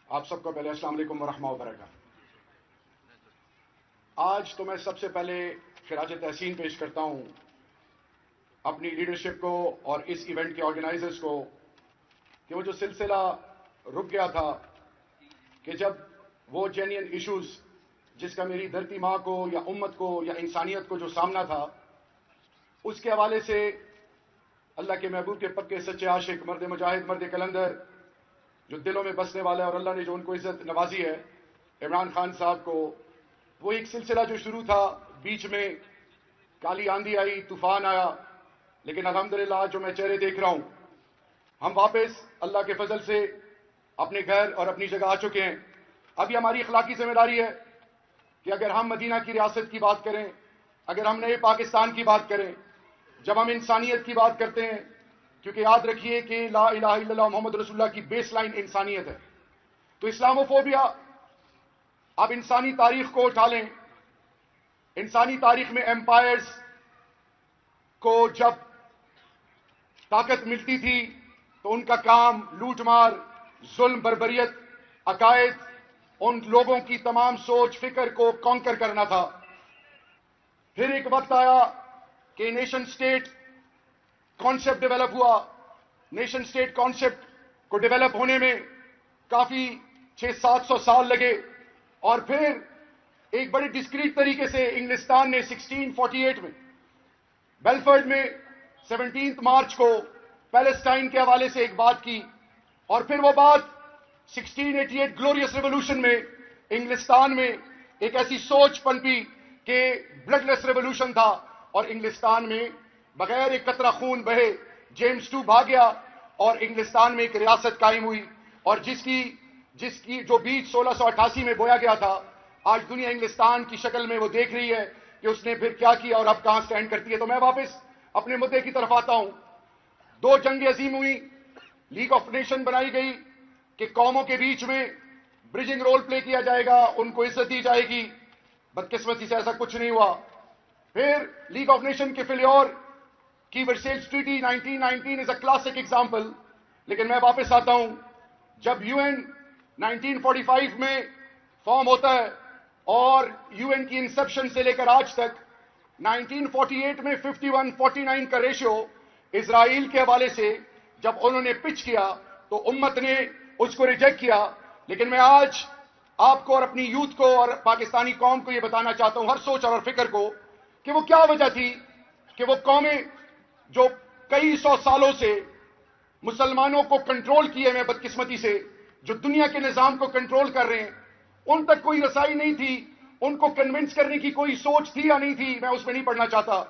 آپ سب کو پہلے السلام علیکم ورحمۃ اللہ وبرکاتہ۔ آج تو میں سب سے پہلے خراج تحسین پیش کرتا ہوں اپنی لیڈرشپ کو اور اس ایونٹ کے آرگنائزرز کو کہ وہ جو سلسلہ رک گیا تھا کہ جب وہ جینین ایشوز جس کا میری دھرتی ماں کو یا امت کو یا انسانیت کو جو سامنا تھا اس کے حوالے سے اللہ کے محبوب کے پکے سچے عاشق مرد مجاہد مرد کلندر جو دلوں میں بسنے والا ہے اور اللہ نے جو ان کو عزت نوازی ہے عمران خان صاحب کو، وہ ایک سلسلہ جو شروع تھا بیچ میں کالی آندھی آئی طوفان آیا، لیکن الحمدللہ آج جو میں چہرے دیکھ رہا ہوں ہم واپس اللہ کے فضل سے اپنے گھر اور اپنی جگہ آ چکے ہیں۔ اب یہ ہماری اخلاقی ذمہ داری ہے کہ اگر ہم مدینہ کی ریاست کی بات کریں، اگر ہم نئے پاکستان کی بات کریں، جب ہم انسانیت کی بات کرتے ہیں، کیونکہ یاد رکھیے کہ لا الہ الا اللہ محمد رسول اللہ کی بیس لائن انسانیت ہے، تو اسلاموفوبیا، اب انسانی تاریخ کو اٹھا لیں، انسانی تاریخ میں ایمپائرز کو جب طاقت ملتی تھی تو ان کا کام لوٹ مار، ظلم، بربریت، عقائد، ان لوگوں کی تمام سوچ فکر کو کانکر کرنا تھا۔ پھر ایک وقت آیا کہ نیشن سٹیٹ کانسیپٹ ڈیولپ ہوا، نیشن سٹیٹ کانسیپٹ کو ڈیولپ ہونے میں کافی 600-700 سال لگے، اور پھر ایک بڑے ڈسکریٹ طریقے سے انگلستان نے 1648 میں بیلفورڈ میں 17 مارچ کو پیلسٹائن کے حوالے سے ایک بات کی، اور پھر وہ بات 1688 گلوریس ریولوشن میں انگلستان میں ایک ایسی سوچ پنپی کہ بلڈ لیس ریولوشن تھا، اور انگلستان میں بغیر ایک قطرہ خون بہے جیمز ٹو بھاگ گیا اور انگلستان میں ایک ریاست قائم ہوئی، اور جس کی جو بیج 1688 میں بویا گیا تھا، آج دنیا انگلستان کی شکل میں وہ دیکھ رہی ہے کہ اس نے پھر کیا کیا اور اب کہاں سٹینڈ کرتی ہے۔ تو میں واپس اپنے مدعے کی طرف آتا ہوں۔ 2 جنگیں عظیم ہوئی، لیگ آف نیشن بنائی گئی کہ قوموں کے بیچ میں برجنگ رول پلے کیا جائے گا، ان کو عزت دی جائے گی، بدقسمتی سے ایسا کچھ نہیں ہوا۔ پھر لیگ آف نیشن کے فیلیور کی Versailles treaty 1919 is a classic example, لیکن میں واپس آتا ہوں، جب یو این 1945 میں فارم ہوتا ہے اور یو این کی انسپشن سے لے کر آج تک 1948 میں 51-49 کا ریشیو اسرائیل کے حوالے سے جب انہوں نے پچ کیا تو امت نے اس کو ریجیکٹ کیا، لیکن میں آج آپ کو اور اپنی یوتھ کو اور پاکستانی قوم کو یہ بتانا چاہتا ہوں، ہر سوچ اور فکر کو، کہ وہ کیا وجہ تھی کہ وہ قومیں جو کئی 100 سالوں سے مسلمانوں کو کنٹرول کیے ہوئے بدقسمتی سے، جو دنیا کے نظام کو کنٹرول کر رہے ہیں، ان تک کوئی رسائی نہیں تھی، ان کو کنونس کرنے کی کوئی سوچ تھی یا نہیں تھی، میں اس میں نہیں پڑھنا چاہتا،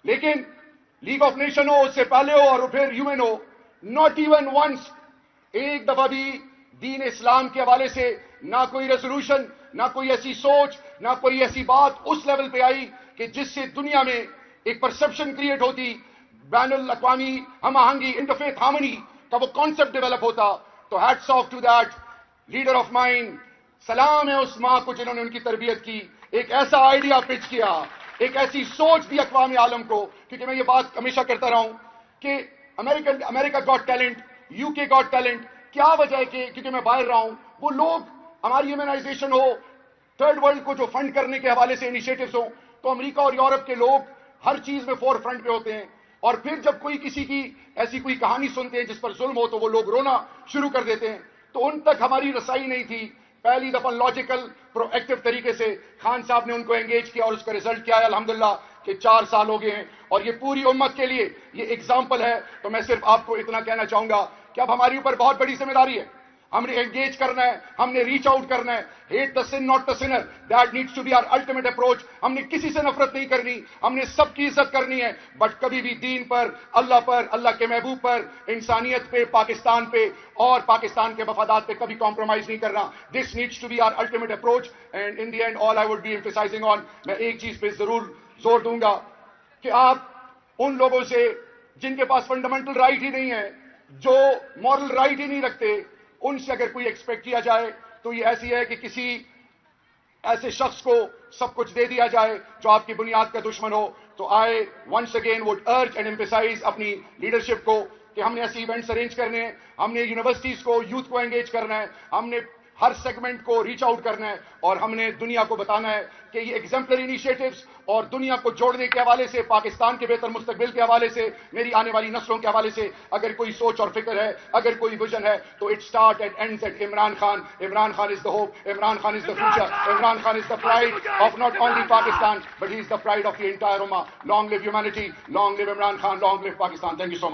لیکن لیگ آف نیشن ہو، اس سے پہلے ہو اور پھر یو این ہو، ناٹ ایون ونس ایک دفعہ بھی دین اسلام کے حوالے سے نہ کوئی ریزولوشن، نہ کوئی ایسی سوچ، نہ کوئی ایسی بات اس لیول پہ آئی کہ جس سے دنیا میں ایک پرسپشن کریٹ ہوتی، بین الاقوامی ہم آہنگی، انٹرفیتھ ہارمنی کا وہ کانسیپٹ ڈیولپ ہوتا۔ تو hats of two that leader of mind, سلام ہے اس ماں کو جنہوں نے ان کی تربیت کی، ایک ایسا آئیڈیا پچ کیا، ایک ایسی سوچ دی اقوام عالم کو، کیونکہ میں یہ بات ہمیشہ کرتا رہا ہوں کہ امریکہ گاٹ ٹیلنٹ، یو کے گاٹ ٹیلنٹ، کیا وجہ ہے کہ کیونکہ میں باہر رہا ہوں، وہ لوگ ہماری ہیومنائزیشن ہو، تھرڈ ورلڈ کو جو فنڈ کرنے کے حوالے سے انیشیٹوز ہوں، تو امریکہ اور یورپ کے لوگ ہر چیز میں فور فرنٹ پہ ہوتے ہیں، اور پھر جب کوئی کسی کی ایسی کوئی کہانی سنتے ہیں جس پر ظلم ہو تو وہ لوگ رونا شروع کر دیتے ہیں، تو ان تک ہماری رسائی نہیں تھی۔ پہلی دفعہ لاجیکل پرو ایکٹیو طریقے سے خان صاحب نے ان کو انگیج کیا اور اس کا رزلٹ کیا ہے الحمدللہ کہ 4 سال ہو گئے ہیں، اور یہ پوری امت کے لیے یہ ایگزامپل ہے۔ تو میں صرف آپ کو اتنا کہنا چاہوں گا کہ اب ہماری اوپر بہت بڑی ذمہ داری ہے، ہم نے انگیج کرنا ہے، ہم نے ریچ آؤٹ کرنا ہے، hate the sin not the sinner, that needs to be our ultimate approach. ہم نے کسی سے نفرت نہیں کرنی، ہم نے سب کی عزت کرنی ہے، بٹ کبھی بھی دین پر، اللہ کے محبوب پر، انسانیت پہ، پاکستان پہ اور پاکستان کے مفادات پہ کبھی کمپرومائز نہیں کرنا۔ This needs to be our ultimate approach, and in the end all I would be emphasizing on, میں ایک چیز پہ ضرور زور دوں گا کہ آپ ان لوگوں سے جن کے پاس فنڈامنٹل رائٹ ہی نہیں ہے، جو مورل رائٹ ہی نہیں رکھتے، ان سے اگر کوئی ایکسپیکٹ کیا جائے تو یہ ایسی ہے کہ کسی ایسے شخص کو سب کچھ دے دیا جائے جو آپ کی بنیاد کا دشمن ہو۔ تو I once again would urge and emphasise اپنی لیڈرشپ کو کہ ہم نے ایسے ایونٹس ارینج کرنے ہیں، ہم نے یونیورسٹیز کو، یوتھ کو انگیج کرنا ہے، ہم نے ہر سیگمنٹ کو ریچ آؤٹ کرنا ہے اور ہم نے دنیا کو بتانا ہے کہ یہ ایگزمپلری انیشیٹوز اور دنیا کو جوڑنے کے حوالے سے، پاکستان کے بہتر مستقبل کے حوالے سے، میری آنے والی نسلوں کے حوالے سے اگر کوئی سوچ اور فکر ہے، اگر کوئی ویژن ہے تو it start and ends at Imran Khan. Imran Khan is the hope, Imran Khan is the future, Imran Khan is the pride of not only Pakistan but he is the pride of the entire ummah. Long live humanity, long live Imran Khan, long live Pakistan. Thank you so much.